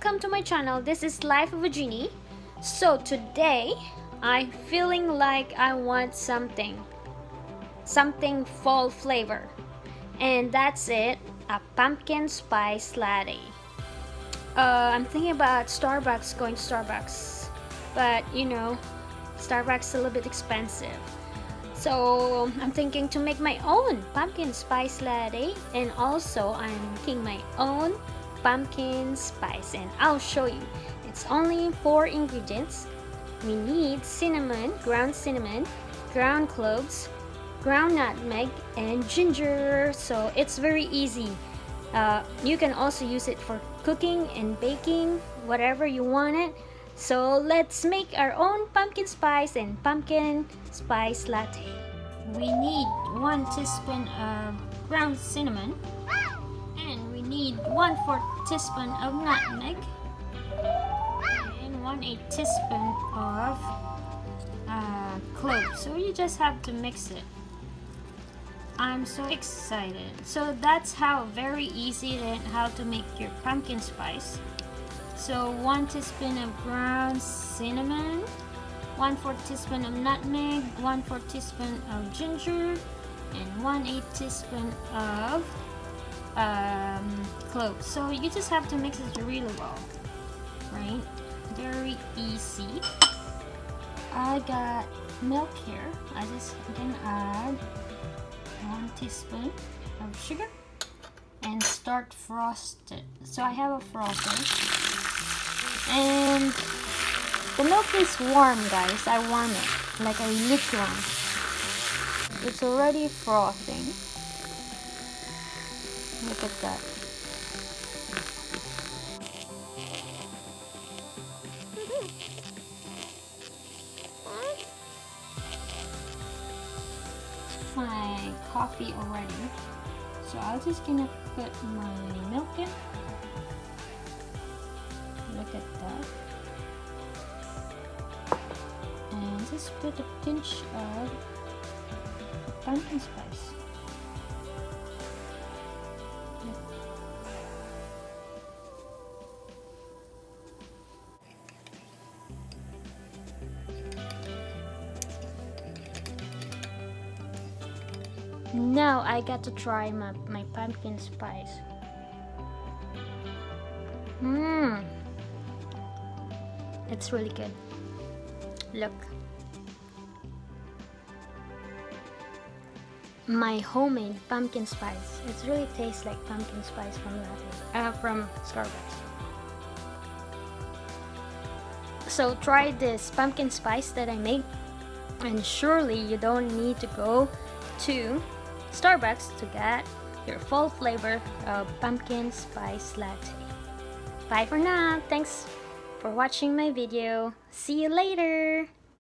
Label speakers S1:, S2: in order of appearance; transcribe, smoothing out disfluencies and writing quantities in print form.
S1: welcome to my channel. This is Life of a Genie. So today I'm feeling like I want something fall flavor, and that's it, a pumpkin spice latte. I'm thinking about going to Starbucks, but you know, Starbucks is a little bit expensive. So I'm thinking to make my own pumpkin spice latte, and also I'm making my own pumpkin spice, and I'll show you. It's only 4 ingredients. We need cinnamon, ground cloves, ground nutmeg, and ginger. So it's very easy. You can also use it for cooking and baking, whatever you want it. So let's make our own pumpkin spice and pumpkin spice latte. We need 1 teaspoon of ground cinnamon, and we need 1/4 teaspoon of nutmeg, and 1/8 teaspoon of cloves. So you just have to mix it. I'm so excited. So that's how very easy and how to make your pumpkin spice. So 1 teaspoon of ground cinnamon, 1/4 teaspoon of nutmeg, 1/4 teaspoon of ginger, and 1/8 teaspoon of cloves. So you just have to mix it really well, right? Very easy. I got milk here. I'm gonna add 1 teaspoon of sugar and start frost it. So I have a frother, and the milk is warm, guys. I warm it like a lukewarm. It's already frothing. Look at that. My coffee already. So I'm just gonna put my milk in. Look at that. And just put a pinch of pumpkin spice. Now I got to try my pumpkin spice. It's really good. Look. My homemade pumpkin spice. It really tastes like pumpkin spice from Starbucks. So try this pumpkin spice that I made, and surely you don't need to go to Starbucks to get your full flavor of pumpkin spice latte. Bye for now. Thanks for watching my video. See you later.